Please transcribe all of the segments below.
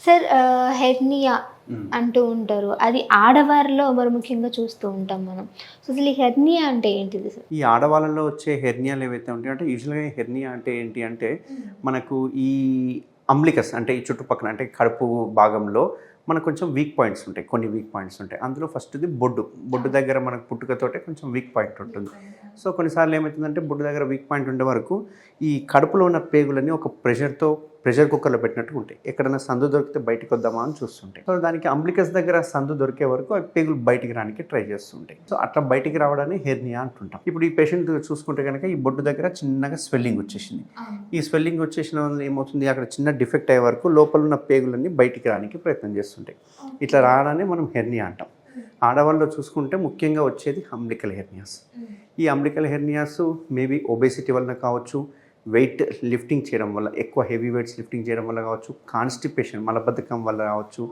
Sir hernia అంటూ ఉంటారు. అది ఆడవారిలో మరి ముఖ్యంగా చూస్తూ ఉంటాం మనం. సో అసలు ఈ హెర్నియా అంటే ఏంటిది సార్? ఈ ఆడవాళ్ళలో వచ్చే హెర్నియాలు ఏవైతే ఉంటాయో అంటే యూజువల్‌గా హెర్నియా అంటే ఏంటి అంటే మనకు ఈ అంబ్లికస్ అంటే ఈ చుట్టుపక్కల అంటే కడుపు భాగంలో మనకు కొంచెం వీక్ పాయింట్స్ ఉంటాయి. కొన్ని వీక్ పాయింట్స్ ఉంటాయి. అందులో ఫస్ట్‌ది బొడ్డు. బొడ్డు దగ్గర మనకు పుట్టుకతోటే కొంచెం వీక్ పాయింట్ ఉంటుంది. సో కొన్నిసార్లు ఏమవుతుందంటే బొడ్డు దగ్గర వీక్ పాయింట్ ఉండే వరకు ఈ కడుపులో ఉన్న పేగులన్నీ ఒక ప్రెషర్ కుక్కర్‌లో పెట్టినట్టు ఉంటాయి. ఎక్కడైనా సందు దొరికితే బయటికి వద్దామా అని చూస్తుంటాయి. సో దానికి అంబ్లికస్ దగ్గర సందు దొరికే వరకు ఆ పేగులు బయటికి రానికి ట్రై చేస్తుంటాయి. సో అట్లా బయటికి రావడాన్ని హెర్నియా అంటుంటాం. ఇప్పుడు ఈ పేషెంట్ చూసుకుంటే కనుక ఈ బొడ్డు దగ్గర చిన్నగా స్వెల్లింగ్ వచ్చేసింది. ఈ స్వెల్లింగ్ వచ్చేసిన వల్ల ఏమవుతుంది, అక్కడ చిన్న డిఫెక్ట్ అయ్యే వరకు లోపల ఉన్న పేగులన్నీ బయటికి రానికి ప్రయత్నం చేస్తుంటాయి. ఇట్లా రావడాన్ని మనం హెర్నియా అంటాం. ఆడవాళ్ళలో చూసుకుంటే ముఖ్యంగా వచ్చేది అంబ్లికల్ హెర్నియాస్. ఈ అంబ్లికల్ హెర్నియాస్ మేబీ ఒబేసిటీ వలన కావచ్చు, వెయిట్ లిఫ్టింగ్ చేయడం వల్ల, ఎక్కువ హెవీ వెయిట్స్ లిఫ్టింగ్ చేయడం వల్ల కావచ్చు, కాన్స్టిపేషన్ మలబద్ధకం వల్ల కావచ్చు,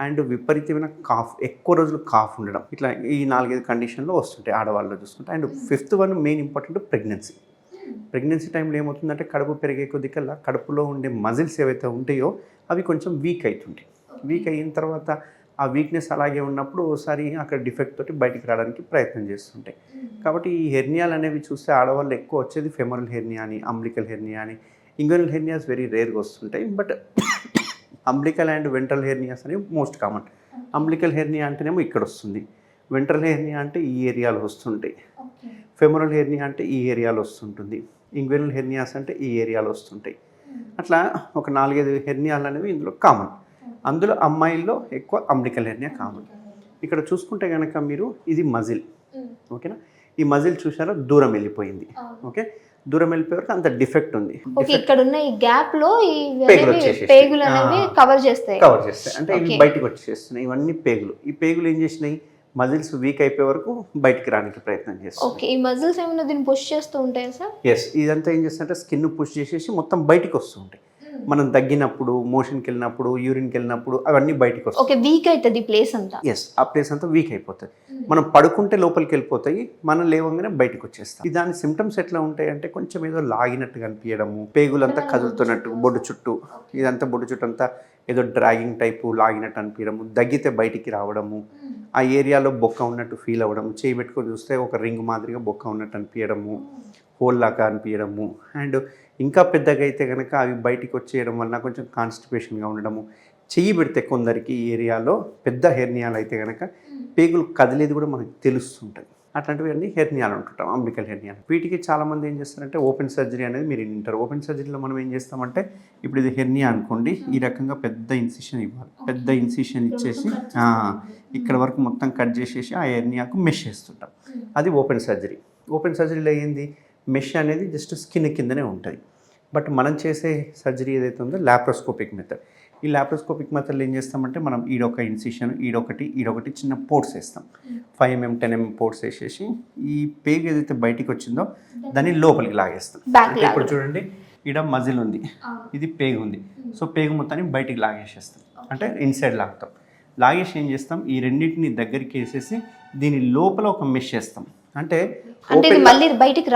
అండ్ విపరీతమైన కాఫ్, ఎక్కువ రోజులు కాఫ్ ఉండడం, ఇట్లా ఈ 4-5 కండిషన్లో వస్తుంటాయి ఆడవాళ్ళలో చూసుకుంటే. And 5th one main important pregnancy. Pregnancy టైంలో ఏమవుతుందంటే కడుపు పెరిగే కొద్దికల్లా కడుపులో ఉండే మజిల్స్ ఏవైతే ఉంటాయో అవి కొంచెం వీక్ అవుతుంటాయి. వీక్ అయిన తర్వాత ఆ వీక్నెస్ అలాగే ఉన్నప్పుడు ఒకసారి అక్కడ డిఫెక్ట్ తోటి బయటికి రావడానికి ప్రయత్నం చేస్తుంటాయి. కాబట్టి ఈ హెర్నియాలు అనేవి చూస్తే ఆడవాళ్ళు ఎక్కువ వచ్చేది ఫెమరల్ హెర్నియా అని, అంబ్లికల్ హెర్నియా అని. ఇంగ్వెనల్ హెర్నియాస్ వెరీ రేర్గా వస్తుంటాయి. But umbilical and ventral hernias అనేవి మోస్ట్ కామన్. అంబ్లికల్ హెర్నియా అంటేనేమో ఇక్కడ వస్తుంది, వెంట్రల్ హెర్నియా అంటే ఈ ఏరియాలో వస్తుంటాయి, ఫెమరల్ హెర్నియా అంటే ఈ ఏరియాలో వస్తుంటుంది, ఇంగ్వెనల్ హెర్నియాస్ అంటే ఈ ఏరియాలో వస్తుంటాయి. అట్లా ఒక 4-5 హెర్నియాలు అనేవి ఇందులో కామన్. అందులో అమ్మాయిల్లో ఎక్కువ అంబ్లికల్ హెర్నియా కామన్. ఇక్కడ చూసుకుంటే కనుక మీరు ఇది మజిల్, ఓకేనా? ఈ మజిల్ చూసారా దూరం వెళ్ళిపోయింది, ఓకే? దూరం వెళ్ళిపోయే వరకు అంత డిఫెక్ట్ ఉంది. ఇక్కడ ఉన్న ఈ గ్యాప్ లో ఈ పేగులు అనేవి కవర్ చేస్తాయి అంటే ఇవి బయటకు వచ్చేస్తున్నాయి. ఇవన్నీ పేగులు. ఈ పేగులు ఏం చేసినాయి, మజిల్స్ వీక్ అయిపోయే వరకు బయటికి రానికి ప్రయత్నం చేస్తాయి. ఓకే, ఈ మజిల్స్ ఏమైనా దీన్ని పుష్ చేస్తూ ఉంటాయా సార్? ఎస్, ఇదంతా ఏం చేస్తుంటే స్కిన్ పుష్ చేసేసి మొత్తం బయటికి వస్తూ ఉంటాయి. మనం దగ్గినప్పుడు, మోషన్కి వెళ్ళినప్పుడు, యూరిన్కి వెళ్ళినప్పుడు అవన్నీ బయటకు వస్తాయి. ఓకే, వీక్ అవుతుంది ప్లేస్ అంతా. ఎస్, ఆ ప్లేస్ అంతా వీక్ అయిపోతుంది. మనం పడుకుంటే లోపలికి వెళ్ళిపోతాయి, మనం లేవగానే బయటకు వచ్చేస్తాం. దాని సిమ్టమ్స్ ఎట్లా ఉంటాయి అంటే కొంచెం ఏదో లాగినట్టుగా అనిపించడము, పేగులంతా కదులుతున్నట్టు, బొడ్డు చుట్టూ ఇదంతా బొడ్డు చుట్టూ అంతా ఏదో డ్రాగింగ్ టైపు లాగినట్టు అనిపించడము, దగ్గితే బయటికి రావడము, ఆ ఏరియాలో బొక్క ఉన్నట్టు ఫీల్ అవ్వడము, చేయి పెట్టుకొని చూస్తే ఒక రింగ్ మాదిరిగా బొక్క ఉన్నట్టు అనిపించడము, హోల్ లాగా అనిపించడము, అండ్ ఇంకా పెద్దగా అయితే కనుక అవి బయటికి వచ్చేయడం వలన కొంచెం కాన్స్టిపేషన్గా ఉండడము, చెయ్యి పెడితే కొందరికి ఈ ఏరియాలో పెద్ద హెర్నియాలు అయితే కనుక పేగులు కదిలేది కూడా మనకు తెలుస్తుంటుంది. అట్లాంటివి అన్నీ హెర్నియాలు అంటుంటాం, అంబ్లికల్ హెర్నియాలు. వీటికి చాలామంది ఏం చేస్తారంటే ఓపెన్ సర్జరీ అనేది మీరు వింటారు. ఓపెన్ సర్జరీలో మనం ఏం చేస్తామంటే ఇప్పుడు ఇది హెర్నియా అనుకోండి, ఈ రకంగా పెద్ద ఇన్సిషన్ ఇవ్వాలి. పెద్ద ఇన్సిషన్ ఇచ్చేసి ఇక్కడ వరకు మొత్తం కట్ చేసేసి ఆ హెర్నియాకు మెష్ చేస్తుంటాం. అది ఓపెన్ సర్జరీ. ఓపెన్ సర్జరీలో ఏంది, మెష్ అనేది జస్ట్ స్కిన్ కిందనే ఉంటుంది. బట్ మనం చేసే సర్జరీ ఏదైతే ఉందో లాప్రోస్కోపిక్ మెథడ్. ఈ లాప్రోస్కోపిక్ మెథడ్లో ఏం చేస్తామంటే మనం ఈడొక ఇన్సిషన్, ఈడొకటి చిన్న పోర్ట్స్ వేస్తాం. 5 mm 10 mm పోర్ట్స్ వేసేసి ఈ పేగు ఏదైతే బయటికి వచ్చిందో దాన్ని లోపలికి లాగేస్తాం. అంటే ఇప్పుడు చూడండి, ఈడ మజిల్ ఉంది, ఇది పేగు ఉంది. సో పేగు మొత్తాన్ని బయటికి లాగేసేస్తాం, అంటే ఇన్సైడ్ లాగుతాం. లాగేసి ఏం చేస్తాం, ఈ రెండింటిని దగ్గరికి వేసేసి దీని లోపల ఒక మెష్ చేస్తాం. అంటే మళ్ళీ బయటికి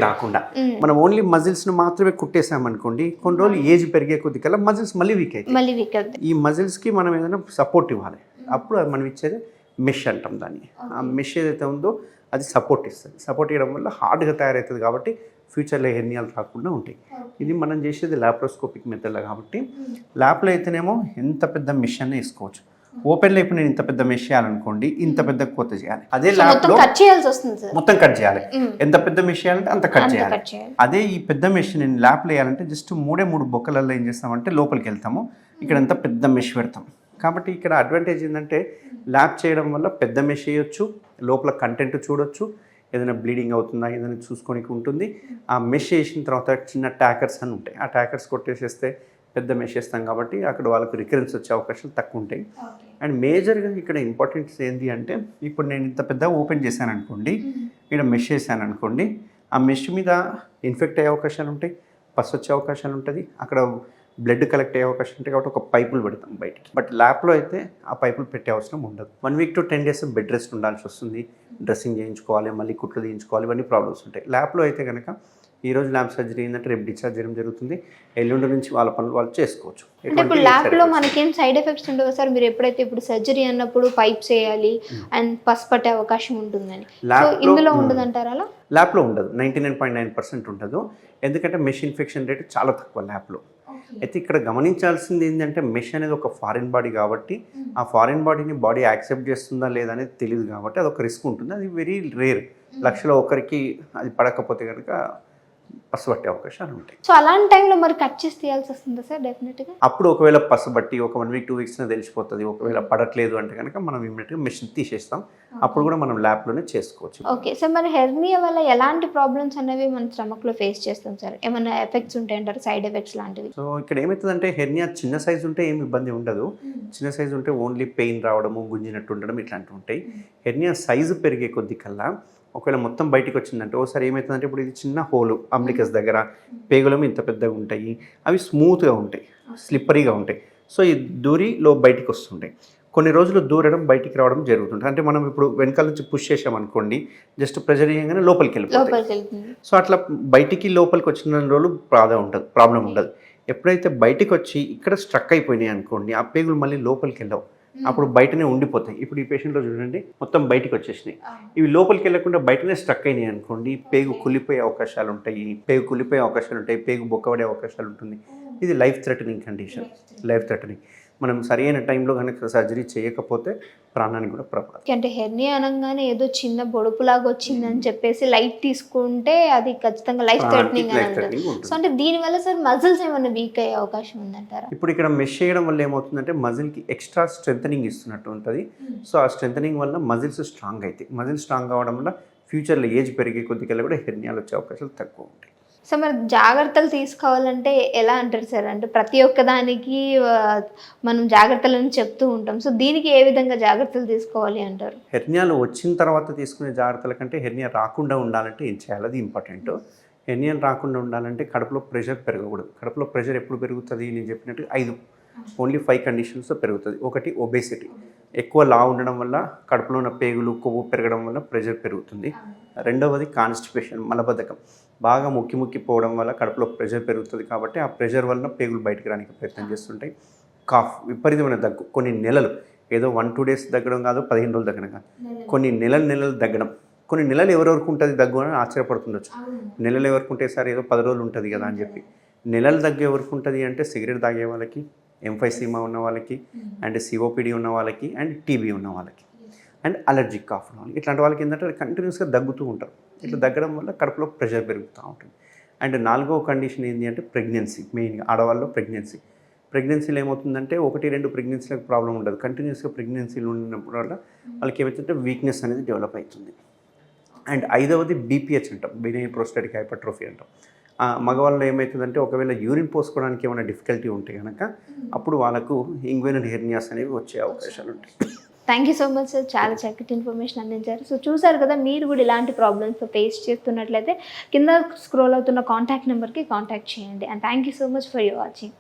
రాకుండా మనం ఓన్లీ మజిల్స్ ను మాత్రమే కుట్టేసామనుకోండి, కొన్ని రోజులు ఏజ్ పెరిగే కొద్దికల్లా మజిల్స్ మళ్ళీ వీక్ అవుతాయి. ఈ మజిల్స్ కి మనం ఏదైనా సపోర్ట్ ఇవ్వాలి. అప్పుడు మనం ఇచ్చేది మెష్ అంటాం దాన్ని. ఆ మెష్ ఏదైతే ఉందో అది సపోర్ట్ ఇస్తుంది. సపోర్ట్ ఇవ్వడం వల్ల హార్డ్గా తయారవుతుంది కాబట్టి ఫ్యూచర్లో హెర్నియాలు రాకుండా ఉంటాయి. ఇది మనం చేసేది లాప్రోస్కోపిక్ మెథడ్లో కాబట్టి, ల్యాప్లో అయితేనేమో ఎంత పెద్ద మెష్ అనే వేసుకోవచ్చు. ఓపెన్లో ఇప్పుడు నేను ఇంత పెద్ద మెష్ చేయాలనుకోండి, ఇంత పెద్ద కోత చేయాలి. అదే ల్యాప్లో మొత్తం కట్ చేయాలి. ఎంత పెద్ద మెష్ చేయాలంటే అంత కట్ చేయాలి. అదే ఈ పెద్ద మెష్ నేను ల్యాప్లో వేయాలంటే జస్ట్ 3 బొక్కలలో ఏం చేస్తామంటే లోపలికి వెళ్తాము, ఇక్కడ అంతా పెద్ద మెష్ పెడతాం. కాబట్టి ఇక్కడ అడ్వాంటేజ్ ఏంటంటే ల్యాప్ చేయడం వల్ల పెద్ద మెష్ చేయొచ్చు, లోపల కంటెంట్ చూడొచ్చు, ఏదైనా బ్లీడింగ్ అవుతుందా ఏదైనా చూసుకోనికి ఉంటుంది. ఆ మెష్ చేసిన తర్వాత చిన్న ట్యాకర్స్ అని ఉంటాయి, ఆ ట్యాకర్స్ కొట్టేసేస్తే పెద్ద మెష్ చేస్తాం కాబట్టి అక్కడ వాళ్ళకు రికరెన్స్ వచ్చే అవకాశాలు తక్కువ ఉంటాయి. అండ్ మేజర్గా ఇక్కడ ఇంపార్టెన్స్ ఏంటి అంటే, ఇప్పుడు నేను ఇంత పెద్ద ఓపెన్ చేశాను అనుకోండి, ఇక్కడ మెష్ చేశాను అనుకోండి, ఆ మెష్ మీద ఇన్ఫెక్ట్ అయ్యే అవకాశాలు ఉంటాయి, పస్ వచ్చే అవకాశాలు ఉంటుంది, అక్కడ బ్లడ్ కలెక్ట్ అయ్యే అవకాశం ఉంటాయి. కాబట్టి ఒక పైపులు పెడతాం బయటికి. బట్ ల్యాప్లో అయితే ఆ పైపులు పెట్టే అవసరం ఉండదు. 1 week to 10 days bed rest ఉండాల్సి వస్తుంది, డ్రెస్సింగ్ చేయించుకోవాలి, మళ్ళీ కుట్లు తీయించుకోవాలి, ఇవన్నీ ప్రాబ్లమ్స్ ఉంటాయి. ల్యాప్లో అయితే కనుక ఈరోజు ల్యాబ్ సర్జరీ ఏంటంటే రేపు డిశ్చార్జ్ చేయడం జరుగుతుంది, ఎల్లుండి నుంచి వాళ్ళ పనులు వాళ్ళు చేసుకోవచ్చు. అంటే ఇప్పుడు ల్యాబ్లో మనకేం సైడ్ ఎఫెక్ట్స్ ఉండవు సార్? మీరు ఎప్పుడైతే ఇప్పుడు సర్జరీ అన్నప్పుడు పైప్స్ వేయాలి అండ్ పసు పట్టే అవకాశం ఉంటుందని, సో ఇందులో ఉండదంటారా అలా? ల్యాబ్లో ఉండదు, 99.9% ఉండదు. ఎందుకంటే మెష్ ఇన్ఫెక్షన్ రేట్ చాలా తక్కువ ల్యాబ్లో. అయితే ఇక్కడ గమనించాల్సింది ఏంటంటే మెష్ అనేది ఒక ఫారిన్ బాడీ కాబట్టి ఆ ఫారిన్ బాడీని బాడీ యాక్సెప్ట్ చేస్తుందా లేదా అనేది తెలియదు కాబట్టి అది ఒక రిస్క్ ఉంటుంది. అది వెరీ రేర్, లక్షలో ఒకరికి అది పడకపోతే కనుక పసుపట్టే అవకాశాలు ఉంటాయి. సో అలాంటి టైంలో మరి కట్ చేసి తీయాల్సి వస్తుందా సార్? డెఫినెట్గా అప్పుడు ఒకవేళ పసుబట్టి ఒక 1 వీక్ 2 వీక్స్లో తెలిసిపోతుంది. ఒకవేళ పడట్లేదు అంటే కనుక మనం ఇమ్మీడియట్గా మెషిన్ తీసేస్తాం. అప్పుడు కూడా మనం ల్యాబ్లోనే చేసుకోవచ్చు. ఓకే సార్, మరి హెర్నియా వల్ల ఎలాంటి ప్రాబ్లమ్స్ అనేవి మన స్టమక్లో ఫేస్ చేస్తాం సార్? ఏమైనా ఎఫెక్ట్స్ ఉంటాయంటారు, సైడ్ ఎఫెక్ట్స్ లాంటివి? సో ఇక్కడ ఏమవుతుందంటే హెర్నియా చిన్న సైజు ఉంటే ఏమి ఇబ్బంది ఉండదు. చిన్న సైజు ఉంటే ఓన్లీ పెయిన్ రావడము, గుంజినట్టు ఉండడం ఇట్లాంటివి ఉంటాయి. హెర్నియా సైజు పెరిగే కొద్ది కల్లా ఒకవేళ మొత్తం బయటికి వచ్చిందంటే ఒకసారి ఏమవుతుందంటే ఇప్పుడు ఇది చిన్న హోలు అంబ్లికస్ దగ్గర పేగులము ఇంత పెద్దగా ఉంటాయి, అవి స్మూత్గా ఉంటాయి, స్లిప్పరీగా ఉంటాయి. సో ఈ దూరిలో బయటికి వస్తుంటాయి. కొన్ని రోజులు దూరడం బయటికి రావడం జరుగుతుంటుంది. అంటే మనం ఇప్పుడు వెనకాల నుంచి పుష్ చేసామనుకోండి, జస్ట్ ప్రెజర్ చేయగానే లోపలికి వెళ్ళిపోతుంది. సో అట్లా బయటికి లోపలికి వచ్చిన రోజులు ప్రాబ్లం ఉండదు. ఎప్పుడైతే బయటికి వచ్చి ఇక్కడ స్ట్రక్ అయిపోయినాయి అనుకోండి, ఆ పేగులు మళ్ళీ లోపలికి వెళ్ళవు, అప్పుడు బయటనే ఉండిపోతాయి. ఇప్పుడు ఈ పేషెంట్లో చూడండి మొత్తం బయటికి వచ్చేసినాయి, ఇవి లోపలికి వెళ్ళకుండా బయటనే స్ట్రక్ అయినాయి అనుకోండి, పేగు కులిపోయే అవకాశాలు ఉంటాయి, పేగు బొక్కబడే అవకాశాలు ఉంటుంది. ఇది life threatening condition, life threatening. మనం సరైన టైంలో కనుక సర్జరీ చేయకపోతే ప్రాణానికి కూడా ప్రమాదం. అంటే హెర్నియా అనగానే ఏదో చిన్న బొడుపులాగా వచ్చిందని చెప్పేసి లైట్ తీసుకుంటే అది ఖచ్చితంగా లైఫ్ థ్రెటనింగ్ అని అంటారు. సో అంటే దీనివల్ల సార్ మజిల్స్ ఏమైనా వీక్ అయ్యే అవకాశం ఉందంటారా? ఇప్పుడు ఇక్కడ మెష్ చేయడం వల్ల ఏమవుతుందంటే మజిల్కి ఎక్స్ట్రా స్ట్రెంథనింగ్ ఇస్తున్నట్టు ఉంటుంది. సో ఆ స్ట్రెంథనింగ్ వల్ల మజిల్స్ స్ట్రాంగ్ అవుతాయి. మజిల్స్ స్ట్రాంగ్ అవ్వడం వల్ల ఫ్యూచర్లో ఏజ్ పెరిగే కొద్దికల్లా కూడా హెర్నియాలు వచ్చే అవకాశాలు తక్కువ ఉంటాయి. సో మరి జాగ్రత్తలు తీసుకోవాలంటే ఎలా అంటారు సార్? అంటే ప్రతి ఒక్కదానికి మనం జాగ్రత్తలను చెప్తూ ఉంటాం, సో దీనికి ఏ విధంగా జాగ్రత్తలు తీసుకోవాలి అంటారు? హెర్నియాలు వచ్చిన తర్వాత తీసుకునే జాగ్రత్తల కంటే హెర్నియా రాకుండా ఉండాలంటే ఏం చేయాలి, అది ఇంపార్టెంట్. హెర్నియాలు రాకుండా ఉండాలంటే కడుపులో ప్రెషర్ పెరగకూడదు. కడుపులో ప్రెషర్ ఎప్పుడు పెరుగుతుంది, నేను చెప్పినట్టు 5 కండిషన్స్తో పెరుగుతుంది. ఒకటి ఒబేసిటీ, ఎక్కువ లావు ఉండడం వల్ల కడుపులో ఉన్న పేగులు కొవ్వు పెరగడం వల్ల ప్రెషర్ పెరుగుతుంది. రెండవది కాన్స్టిపేషన్, మలబద్ధకం, బాగా ముక్కిపోవడం వల్ల కడుపులో ప్రెషర్ పెరుగుతుంది కాబట్టి ఆ ప్రెషర్ వలన పేగులు బయటకు రానికి ప్రయత్నం చేస్తుంటాయి. కాఫ్, విపరీతమైన దగ్గు, కొన్ని నెలలు, ఏదో 1-2 డేస్ తగ్గడం కాదు, 15 రోజులు తగ్గడం కాదు, కొన్ని నెలలు తగ్గడం. కొన్ని నెలలు ఎవరెవరికి ఉంటుంది దగ్గు అని ఆశ్చర్యపడుతుండొచ్చు. నెలలు ఎవరికి ఉంటే సార్ ఏదో 10 రోజులు ఉంటుంది కదా అని చెప్పి. నెలలు దగ్గు ఎవరికి ఉంటుంది అంటే సిగరెట్ తాగే వాళ్ళకి, ఎంఫైసీమా ఉన్న వాళ్ళకి, అండ్ సిఓపిడి ఉన్న వాళ్ళకి, అండ్ టీబీ ఉన్న వాళ్ళకి, అండ్ అలర్జిక్ కాఫ్ ఉన్న వాళ్ళకి. ఇట్లాంటి వాళ్ళకి ఏంటంటే కంటిన్యూస్గా దగ్గుతూ ఉంటారు. ఇట్లా దగ్గడం వల్ల కడుపులో ప్రెషర్ పెరుగుతూ ఉంటుంది. అండ్ 4వ కండిషన్ ఏంటి అంటే ప్రెగ్నెన్సీ. మెయిన్గా ఆడవాళ్ళలో ప్రెగ్నెన్సీలో ఏమవుతుందంటే 1-2 ప్రెగ్నెన్సీలకు ప్రాబ్లం ఉండదు. కంటిన్యూస్గా ప్రెగ్నెన్సీలు ఉన్నప్పుడు వల్ల వాళ్ళకి ఏమవుతుందంటే వీక్నెస్ అనేది డెవలప్ అవుతుంది. అండ్ 5వది బీపీహెచ్ అంటాం, బినైన్ ప్రోస్టాటిక్ హైపర్ట్రోఫీ అంటాం. మగవాళ్ళలో ఏమవుతుందంటే ఒకవేళ యూరిన్ పోసుకోవడానికి ఏమైనా డిఫికల్టీ ఉంటే కనుక అప్పుడు వాళ్ళకు ఇంగ్వినల్ హెర్నియాస్ అనేవి వచ్చే అవకాశాలు ఉంటాయి. Thank you so much sir, చాలా చక్కటి ఇన్ఫర్మేషన్ అందించారు. సో చూసారు కదా, మీరు కూడా ఇలాంటి ప్రాబ్లమ్స్ ఫేస్ చేస్తున్నట్లయితే కింద స్క్రోల్ అవుతున్న కాంటాక్ట్ నెంబర్కి కాంటాక్ట్ చేయండి. And thank you so much for your watching.